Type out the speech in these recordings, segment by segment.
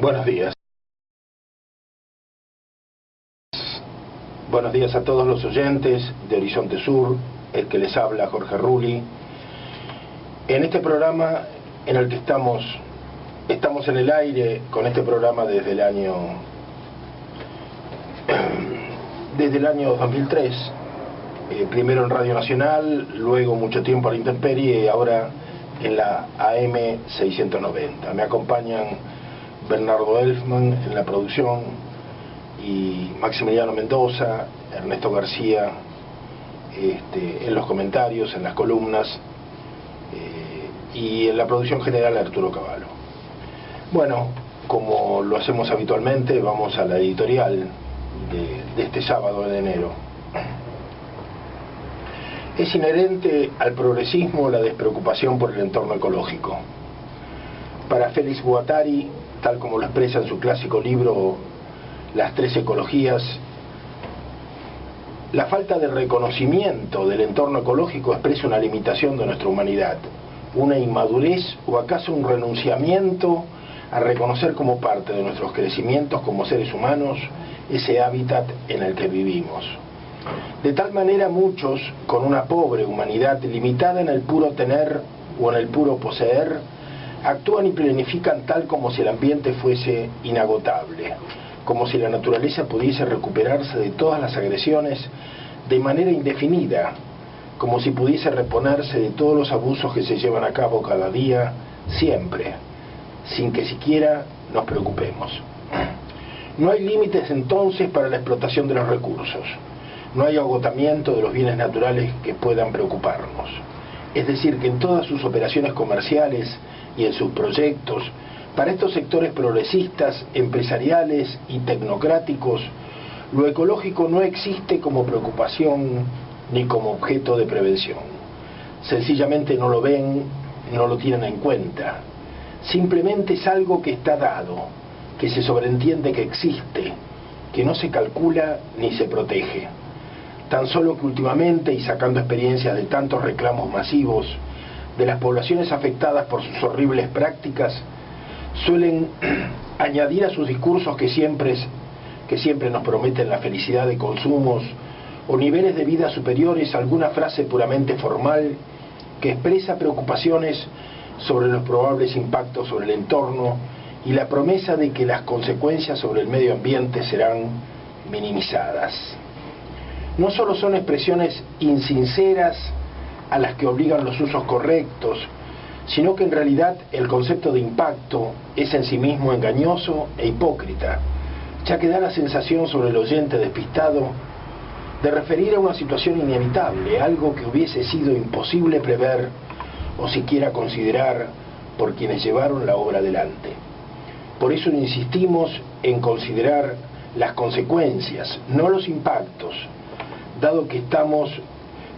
Buenos días. Buenos días a todos los oyentes de Horizonte Sur, el que les habla Jorge Rulli. En este programa en el que estamos en el aire con este programa desde el año 2003, primero en Radio Nacional, luego mucho tiempo a la intemperie y ahora en la AM 690. Me acompañan Bernardo Elfman en la producción y Maximiliano Mendoza, Ernesto García en los comentarios, en las columnas, y en la producción general Arturo Cavallo. Bueno, como lo hacemos habitualmente, vamos a la editorial de este sábado de enero. Es inherente al progresismo la despreocupación por el entorno ecológico. Para Félix Guattari, tal como lo expresa en su clásico libro Las tres ecologías, la falta de reconocimiento del entorno ecológico expresa una limitación de nuestra humanidad, una inmadurez o acaso un renunciamiento a reconocer como parte de nuestros crecimientos como seres humanos ese hábitat en el que vivimos. De tal manera muchos, con una pobre humanidad limitada en el puro tener o en el puro poseer, actúan y planifican tal como si el ambiente fuese inagotable, como si la naturaleza pudiese recuperarse de todas las agresiones de manera indefinida, como si pudiese reponerse de todos los abusos que se llevan a cabo cada día, siempre, sin que siquiera nos preocupemos. No hay límites entonces para la explotación de los recursos, no hay agotamiento de los bienes naturales que puedan preocuparnos. Es decir, que en todas sus operaciones comerciales y en sus proyectos, para estos sectores progresistas, empresariales y tecnocráticos, lo ecológico no existe como preocupación ni como objeto de prevención. Sencillamente no lo ven, no lo tienen en cuenta. Simplemente es algo que está dado, que se sobreentiende que existe, que no se calcula ni se protege. Tan solo que últimamente, y sacando experiencias de tantos reclamos masivos de las poblaciones afectadas por sus horribles prácticas, suelen añadir a sus discursos que siempre nos prometen la felicidad de consumos o niveles de vida superiores alguna frase puramente formal que expresa preocupaciones sobre los probables impactos sobre el entorno y la promesa de que las consecuencias sobre el medio ambiente serán minimizadas. No solo son expresiones insinceras a las que obligan los usos correctos, sino que en realidad el concepto de impacto es en sí mismo engañoso e hipócrita, ya que da la sensación sobre el oyente despistado de referir a una situación inevitable, algo que hubiese sido imposible prever o siquiera considerar por quienes llevaron la obra adelante. Por eso insistimos en considerar las consecuencias, no los impactos, dado que estamos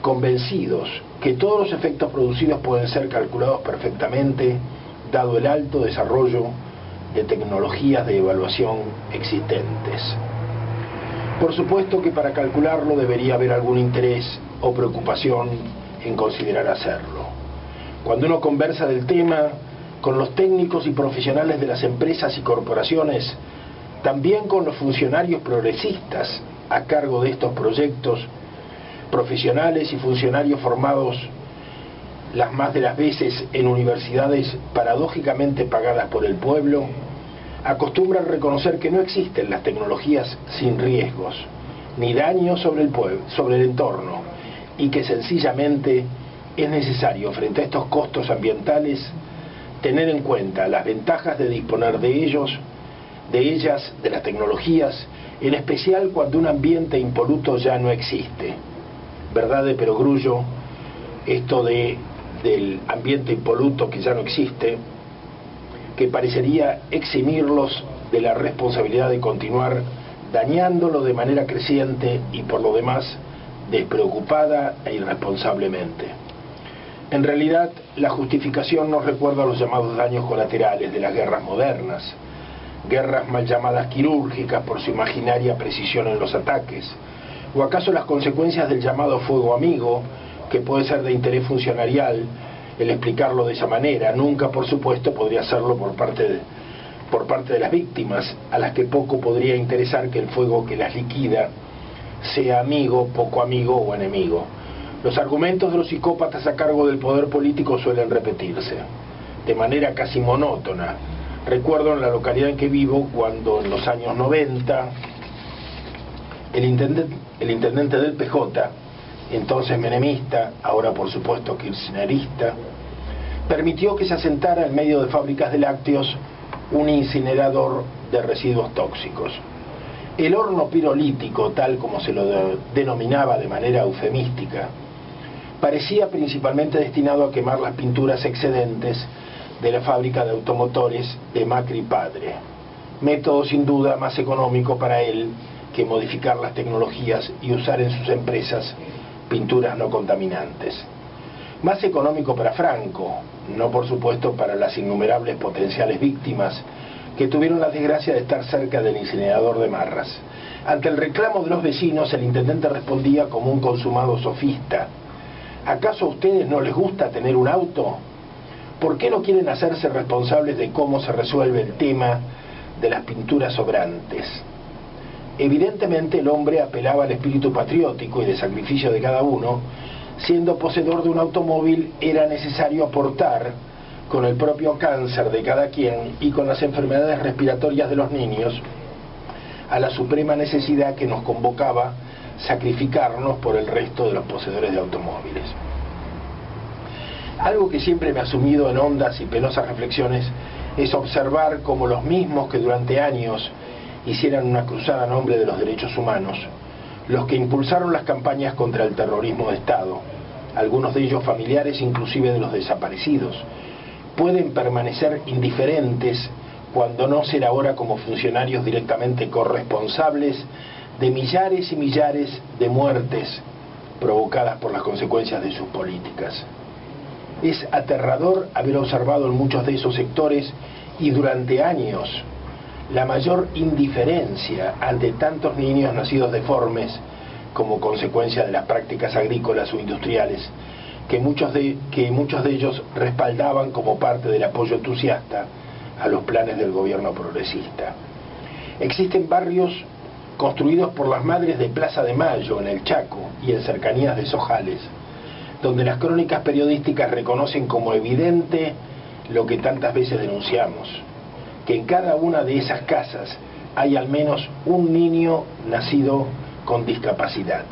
convencidos que todos los efectos producidos pueden ser calculados perfectamente, dado el alto desarrollo de tecnologías de evaluación existentes. Por supuesto que para calcularlo debería haber algún interés o preocupación en considerar hacerlo. Cuando uno conversa del tema con los técnicos y profesionales de las empresas y corporaciones, también con los funcionarios progresistas a cargo de estos proyectos, profesionales y funcionarios formados las más de las veces en universidades paradójicamente pagadas por el pueblo, acostumbran reconocer que no existen las tecnologías sin riesgos, ni daños sobre el entorno, y que sencillamente es necesario, frente a estos costos ambientales, tener en cuenta las ventajas de disponer de ellas, de las tecnologías, en especial cuando un ambiente impoluto ya no existe. Verdad de perogrullo, esto del ambiente impoluto que ya no existe, que parecería eximirlos de la responsabilidad de continuar dañándolo de manera creciente y por lo demás despreocupada e irresponsablemente. En realidad, la justificación nos recuerda a los llamados daños colaterales de las guerras modernas, guerras mal llamadas quirúrgicas por su imaginaria precisión en los ataques, o acaso las consecuencias del llamado fuego amigo, que puede ser de interés funcionarial el explicarlo de esa manera. Nunca, por supuesto, podría hacerlo por parte por parte de las víctimas, a las que poco podría interesar que el fuego que las liquida sea amigo, poco amigo o enemigo. Los argumentos de los psicópatas a cargo del poder político suelen repetirse, de manera casi monótona. Recuerdo en la localidad en que vivo, cuando en los años 90, el intendente del PJ, entonces menemista, ahora por supuesto kirchnerista, permitió que se asentara en medio de fábricas de lácteos un incinerador de residuos tóxicos. El horno pirolítico, tal como se lo denominaba de manera eufemística, parecía principalmente destinado a quemar las pinturas excedentes de la fábrica de automotores de Macri padre. Método sin duda más económico para él que modificar las tecnologías y usar en sus empresas pinturas no contaminantes. Más económico para Franco, no por supuesto para las innumerables potenciales víctimas que tuvieron la desgracia de estar cerca del incinerador de Marras. Ante el reclamo de los vecinos, el intendente respondía como un consumado sofista: ¿acaso a ustedes no les gusta tener un auto? ¿Por qué no quieren hacerse responsables de cómo se resuelve el tema de las pinturas sobrantes? Evidentemente el hombre apelaba al espíritu patriótico y de sacrificio de cada uno. Siendo poseedor de un automóvil era necesario aportar con el propio cáncer de cada quien y con las enfermedades respiratorias de los niños a la suprema necesidad que nos convocaba sacrificarnos por el resto de los poseedores de automóviles. Algo que siempre me ha sumido en hondas y penosas reflexiones es observar cómo los mismos que durante años hicieran una cruzada en nombre de los derechos humanos, los que impulsaron las campañas contra el terrorismo de Estado, algunos de ellos familiares inclusive de los desaparecidos, pueden permanecer indiferentes cuando no ser ahora como funcionarios directamente corresponsables de millares y millares de muertes provocadas por las consecuencias de sus políticas. Es aterrador haber observado en muchos de esos sectores y durante años la mayor indiferencia ante tantos niños nacidos deformes como consecuencia de las prácticas agrícolas o industriales que muchos de ellos respaldaban como parte del apoyo entusiasta a los planes del gobierno progresista. Existen barrios construidos por las madres de Plaza de Mayo en el Chaco y en cercanías de Sojales, donde las crónicas periodísticas reconocen como evidente lo que tantas veces denunciamos, que en cada una de esas casas hay al menos un niño nacido con discapacidad.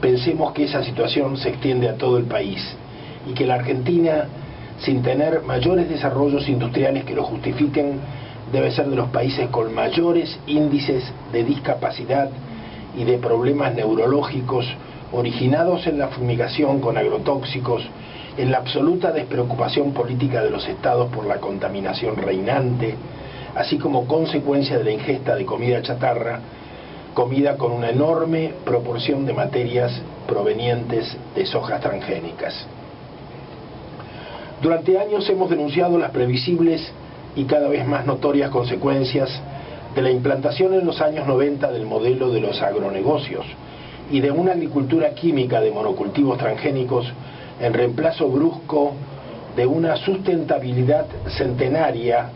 Pensemos que esa situación se extiende a todo el país y que la Argentina, sin tener mayores desarrollos industriales que lo justifiquen, debe ser de los países con mayores índices de discapacidad y de problemas neurológicos originados en la fumigación con agrotóxicos, en la absoluta despreocupación política de los estados por la contaminación reinante, así como consecuencia de la ingesta de comida chatarra, comida con una enorme proporción de materias provenientes de sojas transgénicas. Durante años hemos denunciado las previsibles y cada vez más notorias consecuencias de la implantación en los años 90 del modelo de los agronegocios y de una agricultura química de monocultivos transgénicos en reemplazo brusco de una sustentabilidad centenaria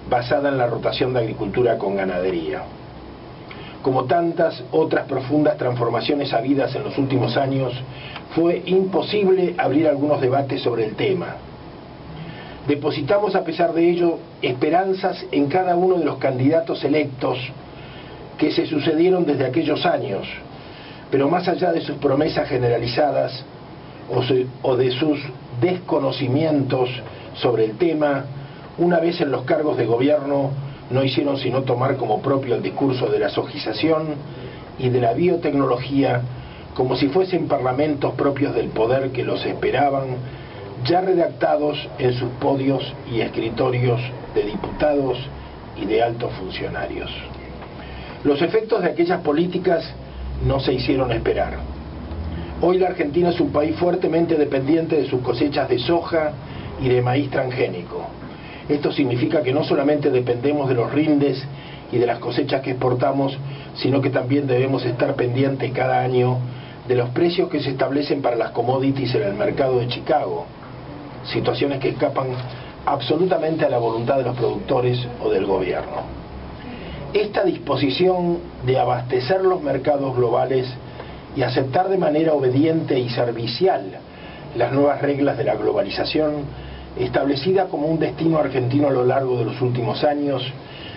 basada en la rotación de agricultura con ganadería. Como tantas otras profundas transformaciones habidas en los últimos años, fue imposible abrir algunos debates sobre el tema. Depositamos a pesar de ello esperanzas en cada uno de los candidatos electos que se sucedieron desde aquellos años, pero más allá de sus promesas generalizadas o de sus desconocimientos sobre el tema, una vez en los cargos de gobierno no hicieron sino tomar como propio el discurso de la sojización y de la biotecnología como si fuesen parlamentos propios del poder que los esperaban, ya redactados en sus podios y escritorios de diputados y de altos funcionarios. Los efectos de aquellas políticas no se hicieron esperar. Hoy la Argentina es un país fuertemente dependiente de sus cosechas de soja y de maíz transgénico. Esto significa que no solamente dependemos de los rindes y de las cosechas que exportamos, sino que también debemos estar pendientes cada año de los precios que se establecen para las commodities en el mercado de Chicago, situaciones que escapan absolutamente a la voluntad de los productores o del gobierno. Esta disposición de abastecer los mercados globales y aceptar de manera obediente y servicial las nuevas reglas de la globalización, establecida como un destino argentino a lo largo de los últimos años,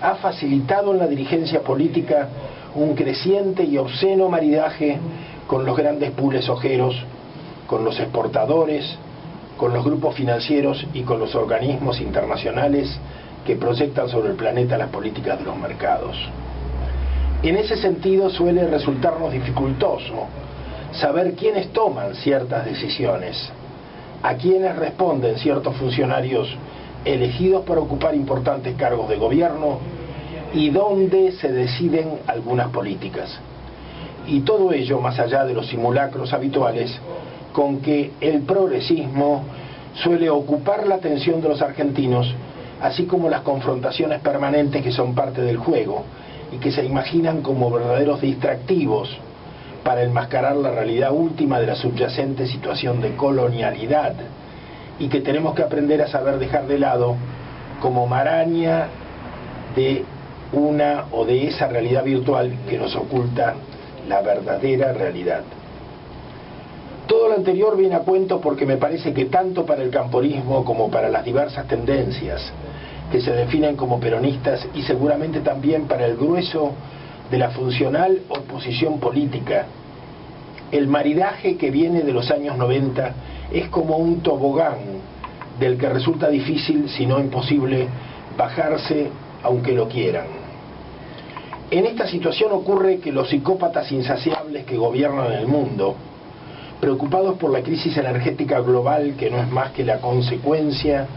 ha facilitado en la dirigencia política un creciente y obsceno maridaje con los grandes pools ojeros, con los exportadores, con los grupos financieros y con los organismos internacionales que proyectan sobre el planeta las políticas de los mercados. En ese sentido suele resultarnos dificultoso saber quiénes toman ciertas decisiones, a quiénes responden ciertos funcionarios elegidos para ocupar importantes cargos de gobierno y dónde se deciden algunas políticas. Y todo ello más allá de los simulacros habituales con que el progresismo suele ocupar la atención de los argentinos, así como las confrontaciones permanentes que son parte del juego y que se imaginan como verdaderos distractivos para enmascarar la realidad última de la subyacente situación de colonialidad y que tenemos que aprender a saber dejar de lado como maraña de una o de esa realidad virtual que nos oculta la verdadera realidad. Todo lo anterior viene a cuento porque me parece que tanto para el camporismo como para las diversas tendencias que se definen como peronistas y seguramente también para el grueso de la funcional oposición política, el maridaje que viene de los años 90 es como un tobogán del que resulta difícil, si no imposible, bajarse aunque lo quieran. En esta situación ocurre que los psicópatas insaciables que gobiernan el mundo, preocupados por la crisis energética global que no es más que la consecuencia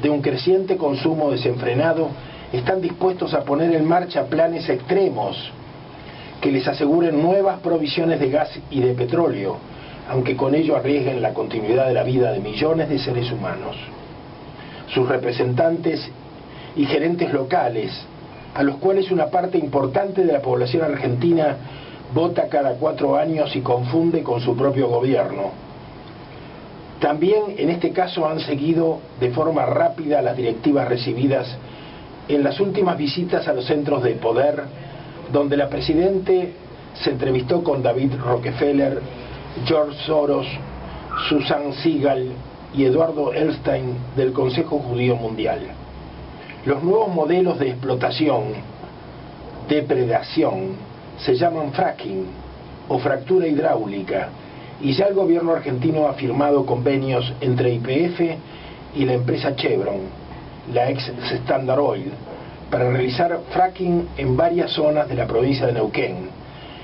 de un creciente consumo desenfrenado, están dispuestos a poner en marcha planes extremos que les aseguren nuevas provisiones de gas y de petróleo, aunque con ello arriesguen la continuidad de la vida de millones de seres humanos. Sus representantes y gerentes locales, a los cuales una parte importante de la población argentina vota cada 4 años y confunde con su propio gobierno, también en este caso han seguido de forma rápida las directivas recibidas en las últimas visitas a los centros de poder, donde la Presidente se entrevistó con David Rockefeller, George Soros, Susan Siegel y Eduardo Elstein del Consejo Judío Mundial. Los nuevos modelos de explotación, depredación, se llaman fracking o fractura hidráulica, y ya el gobierno argentino ha firmado convenios entre YPF y la empresa Chevron, la ex Standard Oil, para realizar fracking en varias zonas de la provincia de Neuquén,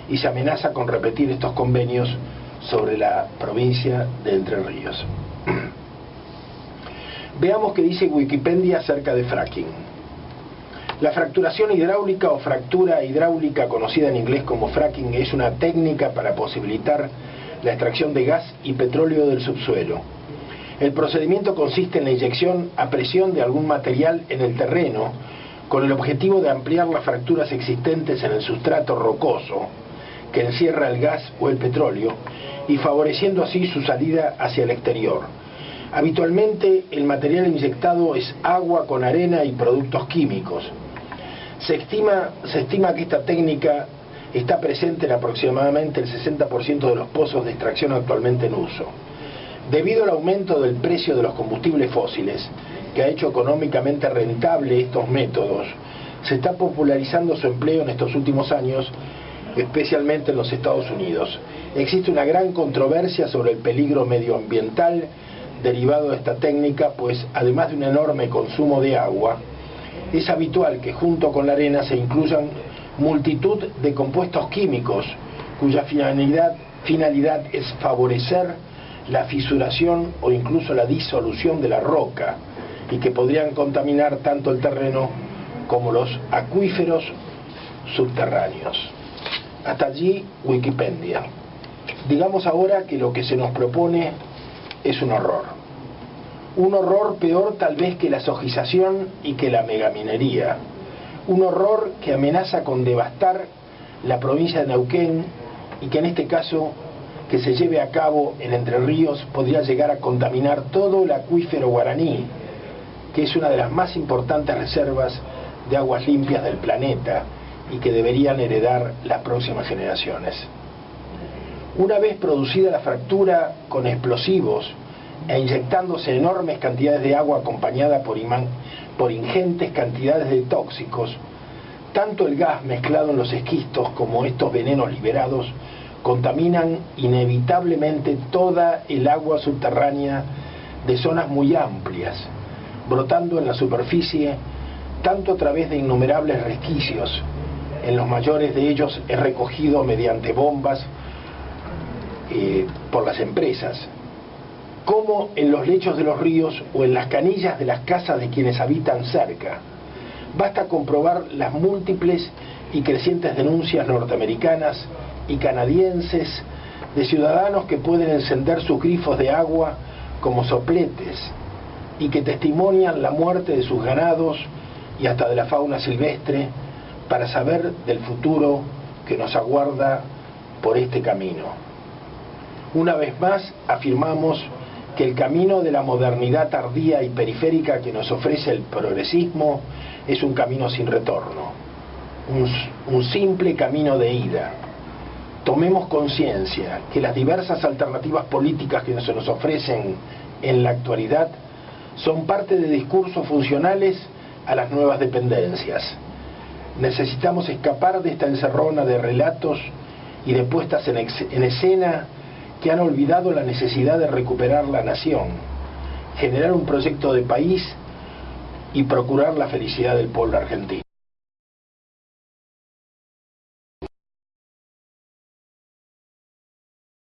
y se amenaza con repetir estos convenios sobre la provincia de Entre Ríos. Veamos qué dice Wikipedia acerca de fracking. La fracturación hidráulica o fractura hidráulica, conocida en inglés como fracking, es una técnica para posibilitar la extracción de gas y petróleo del subsuelo. El procedimiento consiste en la inyección a presión de algún material en el terreno con el objetivo de ampliar las fracturas existentes en el sustrato rocoso que encierra el gas o el petróleo y favoreciendo así su salida hacia el exterior. Habitualmente el material inyectado es agua con arena y productos químicos. Se estima que esta técnica está presente en aproximadamente el 60% de los pozos de extracción actualmente en uso. Debido al aumento del precio de los combustibles fósiles, que ha hecho económicamente rentable estos métodos, se está popularizando su empleo en estos últimos años, especialmente en los Estados Unidos. Existe una gran controversia sobre el peligro medioambiental derivado de esta técnica, pues además de un enorme consumo de agua, es habitual que junto con la arena se incluyan multitud de compuestos químicos cuya finalidad es favorecer la fisuración o incluso la disolución de la roca y que podrían contaminar tanto el terreno como los acuíferos subterráneos. Hasta allí Wikipedia. Digamos ahora que lo que se nos propone es un horror. Un horror peor tal vez que la sojización y que la megaminería. Un horror que amenaza con devastar la provincia de Neuquén y que en este caso que se lleve a cabo en Entre Ríos podría llegar a contaminar todo el acuífero guaraní que es una de las más importantes reservas de aguas limpias del planeta y que deberían heredar las próximas generaciones. Una vez producida la fractura con explosivos e inyectándose enormes cantidades de agua acompañada por ingentes cantidades de tóxicos, tanto el gas mezclado en los esquistos como estos venenos liberados contaminan inevitablemente toda el agua subterránea de zonas muy amplias, brotando en la superficie tanto a través de innumerables resquicios. En los mayores de ellos es recogido mediante bombas por las empresas, como en los lechos de los ríos o en las canillas de las casas de quienes habitan cerca. Basta comprobar las múltiples y crecientes denuncias norteamericanas y canadienses de ciudadanos que pueden encender sus grifos de agua como sopletes y que testimonian la muerte de sus ganados y hasta de la fauna silvestre para saber del futuro que nos aguarda por este camino. Una vez más afirmamos que el camino de la modernidad tardía y periférica que nos ofrece el progresismo es un camino sin retorno, un simple camino de ida. Tomemos conciencia que las diversas alternativas políticas que se nos ofrecen en la actualidad son parte de discursos funcionales a las nuevas dependencias. Necesitamos escapar de esta encerrona de relatos y de puestas en escena que han olvidado la necesidad de recuperar la nación, generar un proyecto de país y procurar la felicidad del pueblo argentino.